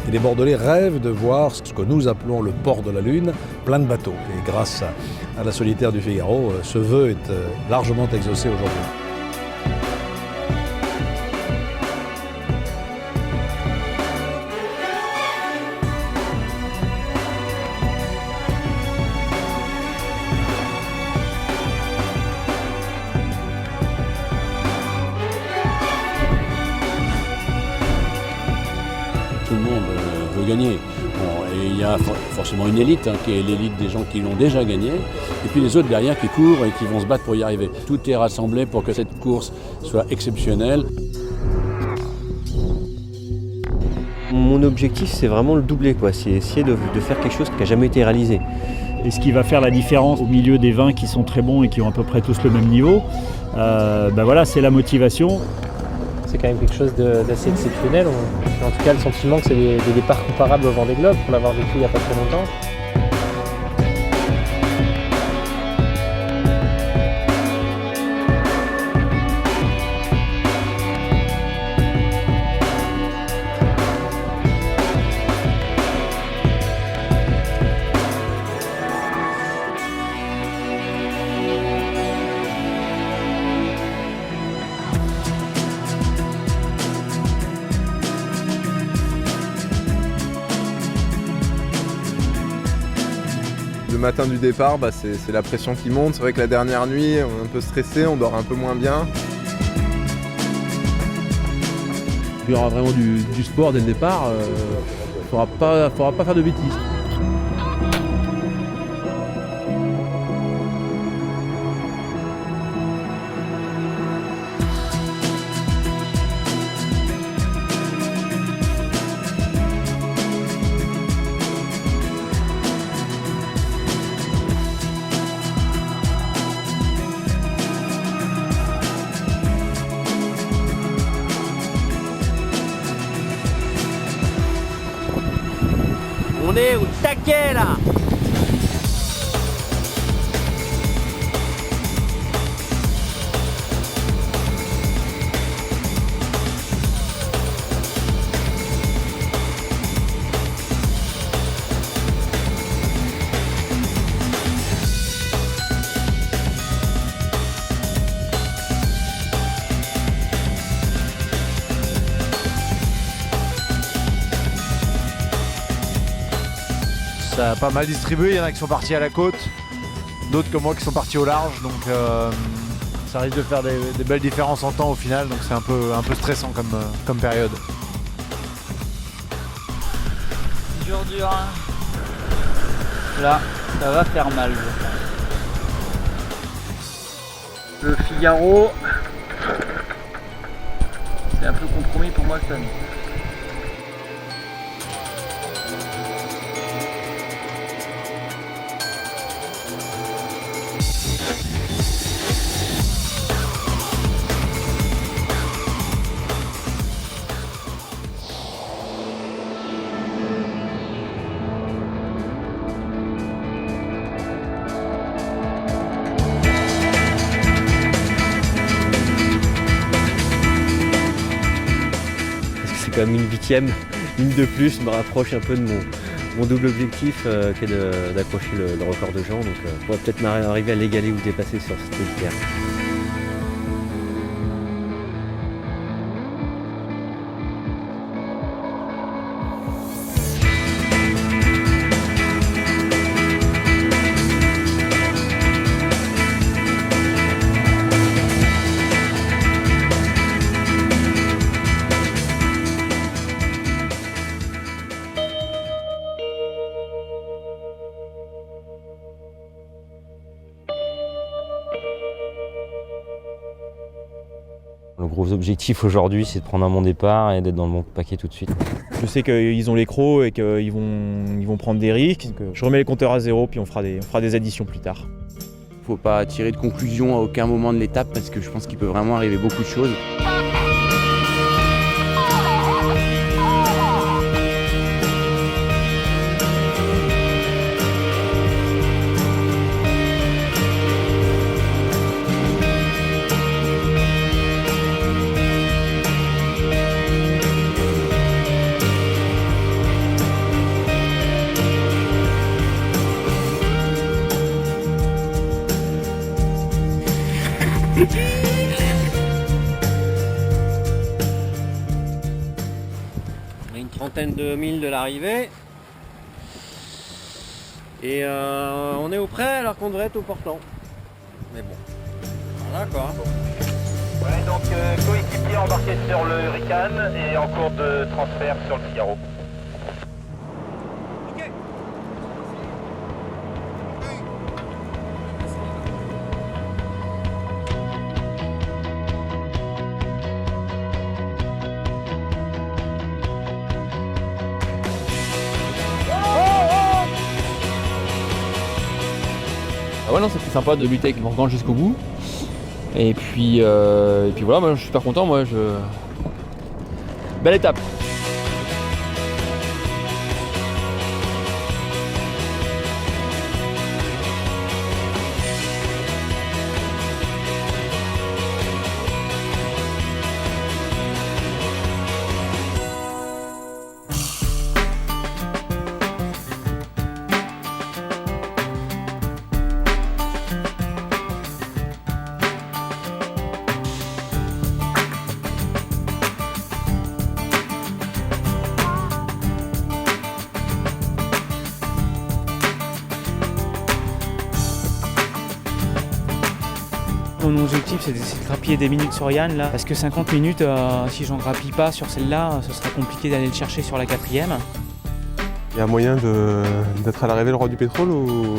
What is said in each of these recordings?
Et les Bordelais rêvent de voir ce que nous appelons le port de la Lune, plein de bateaux. Et grâce à la solitaire du Figaro, ce vœu est largement exaucé aujourd'hui. Tout le monde veut gagner. Bon, et il y a forcément une élite, qui est l'élite des gens qui l'ont déjà gagné, et puis les autres derrière qui courent et qui vont se battre pour y arriver. Tout est rassemblé pour que cette course soit exceptionnelle. Mon objectif, c'est vraiment le doubler, c'est essayer de faire quelque chose qui n'a jamais été réalisé. Et ce qui va faire la différence au milieu des vins qui sont très bons et qui ont à peu près tous le même niveau, voilà, c'est la motivation. C'est quand même quelque chose d'assez exceptionnel. En tout cas, le sentiment que c'est des départs comparables au Vendée Globe, pour l'avoir vécu il n'y a pas très longtemps. Le matin du départ, c'est la pression qui monte. C'est vrai que la dernière nuit, on est un peu stressé, on dort un peu moins bien. Il y aura vraiment du sport dès le départ. Il ne faudra pas faire de bêtises. On est au taquet là. Ça a pas mal distribué, il y en a qui sont partis à la côte, d'autres comme moi qui sont partis au large, donc ça risque de faire des belles différences en temps au final, donc c'est un peu stressant comme période. Dur, hein. Là, ça va faire mal. Le Figaro, c'est un peu compromis pour moi cette année. C'est quand même une 8e, une de plus, me rapproche un peu de mon double objectif qui est d'accrocher le record de Jean. Donc on pourrait peut-être arriver à l'égaler ou dépasser sur cette équerre. Le gros objectif aujourd'hui, c'est de prendre un bon départ et d'être dans le bon paquet tout de suite. Je sais qu'ils ont les crocs et qu'ils vont prendre des risques. Donc je remets les compteurs à zéro, puis on fera des additions plus tard. Faut pas tirer de conclusion à aucun moment de l'étape parce que je pense qu'il peut vraiment arriver beaucoup de choses. On a une trentaine de milles de l'arrivée. Et on est au près alors qu'on devrait être au portant. Mais bon, voilà quoi. Ouais, donc coéquipier embarqué sur le Hurricane et en cours de transfert sur le Figaro. Ah ouais non, c'est sympa de lutter avec Morgan jusqu'au bout. Et puis voilà, moi je suis super content, belle étape. Mon objectif c'est de grappiller des minutes sur Yann là, parce que 50 minutes, si j'en grappille pas sur celle-là, ce sera compliqué d'aller le chercher sur la 4e. Il y a moyen d'être à l'arrivée le roi du pétrole ou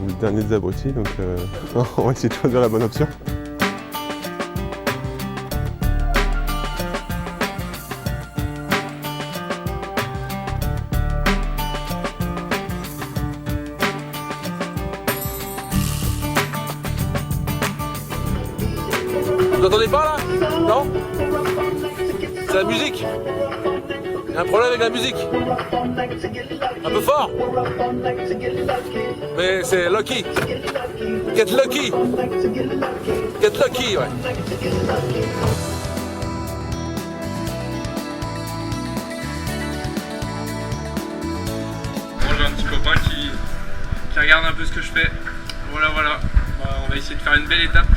le dernier des abrutis, donc on va essayer de choisir la bonne option. Vous entendez pas là? Non? C'est la musique. Il y a un problème avec la musique. Un peu fort. Mais c'est lucky. Get lucky. Get lucky, ouais. Bon, j'ai un petit copain qui regarde un peu ce que je fais. Voilà. On va essayer de faire une belle étape.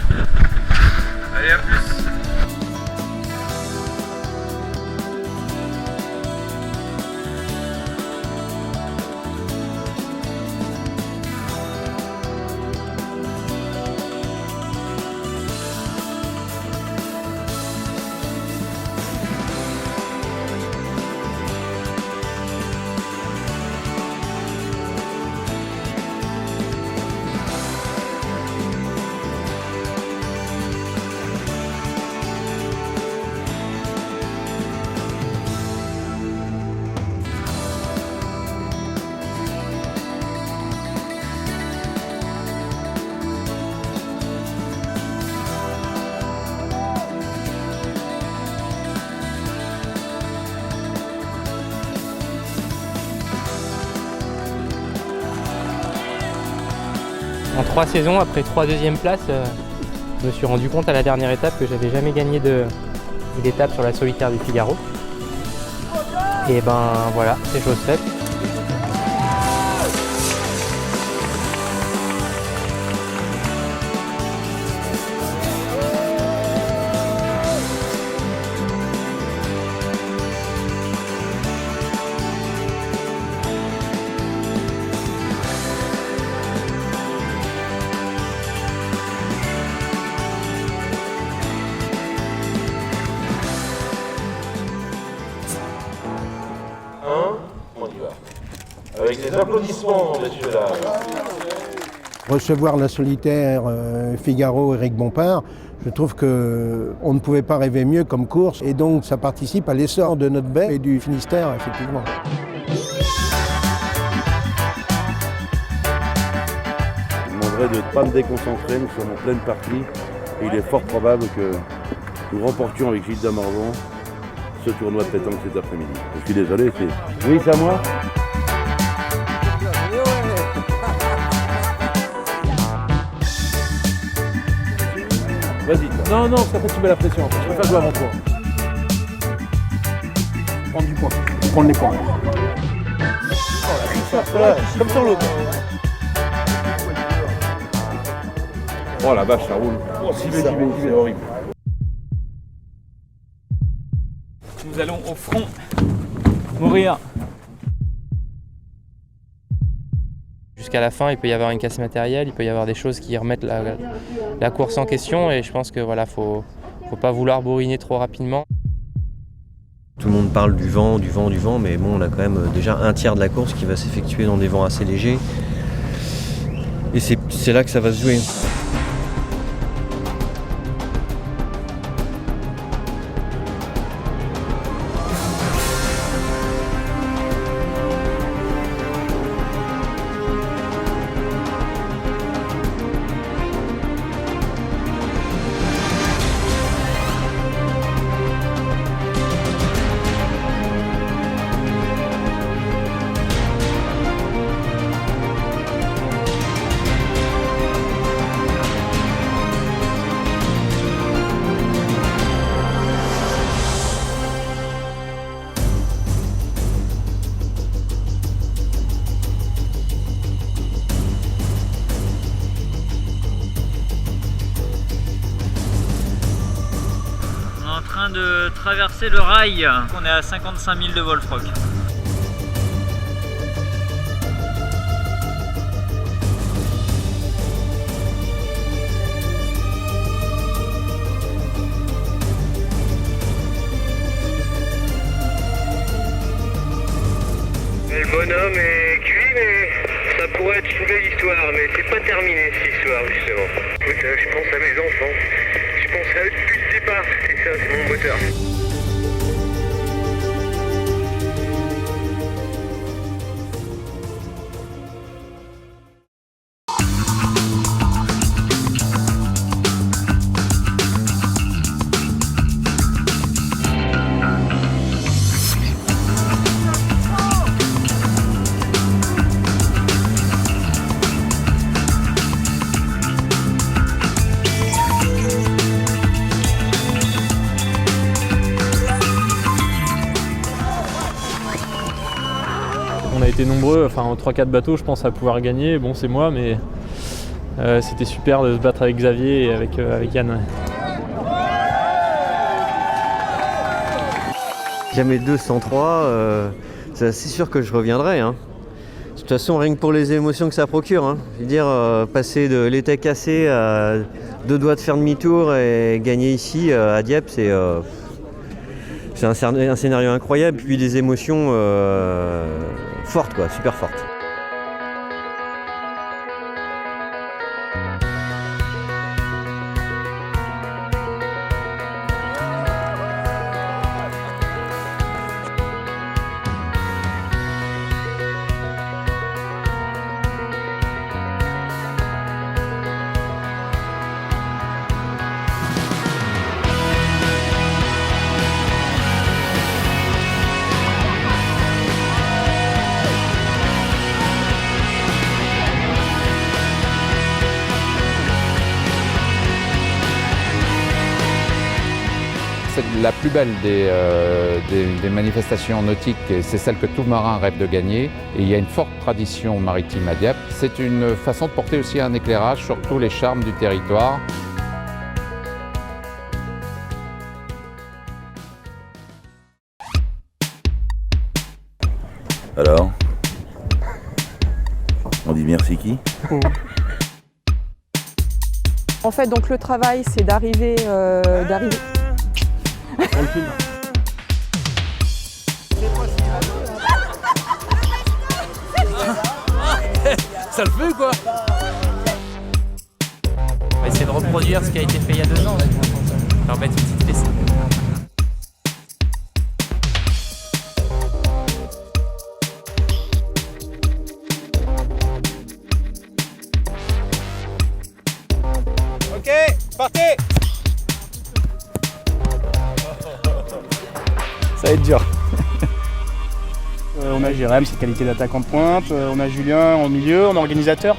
Allez, à plus. En 3 saisons, après 3 deuxièmes places, je me suis rendu compte à la dernière étape que j'avais jamais gagné d'étape sur la solitaire du Figaro. Et ben voilà, c'est chose faite. Avec les applaudissements, messieurs dames. Recevoir la solitaire Figaro Éric Bompard, je trouve qu'on ne pouvait pas rêver mieux comme course et donc ça participe à l'essor de notre baie et du Finistère, effectivement. Je demanderais de ne pas me déconcentrer, nous sommes en pleine partie et il est fort probable que nous remportions avec Gilles Damorvan ce tournoi de pétanque cet après-midi. Je suis désolé, c'est... Oui, c'est à moi. Vas-y. Non, parce qu'après tu mets la pression. Je préfère jouer avant toi. Prendre du poids. Prendre les points. Comme sur l'autre. Oh la vache, ça roule. Oh, j'y vais, c'est horrible. Nous allons au front mourir. Jusqu'à la fin, il peut y avoir une casse matérielle, il peut y avoir des choses qui remettent la course en question et je pense que voilà, faut pas vouloir bourriner trop rapidement. Tout le monde parle du vent, mais bon, on a quand même déjà un tiers de la course qui va s'effectuer dans des vents assez légers. Et c'est là que ça va se jouer. De traverser le rail. On est à 55 000 de Wolfrock. Le bonhomme est cuit, mais ça pourrait être une belle histoire, mais c'est pas terminé cette histoire justement. Écoute, je pense à mes enfants, je pense à eux depuis le départ, c'est ça, c'est mon moteur. On a été nombreux, enfin en 3-4 bateaux je pense à pouvoir gagner. Bon c'est moi mais c'était super de se battre avec Xavier et avec Yann. Jamais 203, c'est assez sûr que je reviendrai. Hein. De toute façon, rien que pour les émotions que ça procure. Hein. Je veux dire, passer de l'été cassé à 2 doigts de faire demi-tour et gagner ici à Dieppe, c'est un scénario incroyable. Puis des émotions fortes, quoi, super fortes. C'est la plus belle des manifestations nautiques et c'est celle que tout marin rêve de gagner. Et il y a une forte tradition maritime à Dieppe. C'est une façon de porter aussi un éclairage sur tous les charmes du territoire. Alors, on dit merci qui? En fait, donc le travail, c'est d'arriver. Pour le film. Ça le fait ou quoi? On va essayer de reproduire ce qui a été fait il y a 2 ans. On va mettre une petite fessée. Ok, partez! Ça va être dur. On a Jérém, c'est qualité d'attaquant de pointe, on a Julien en milieu, en organisateur,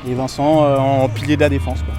et Vincent en pilier de la défense, quoi.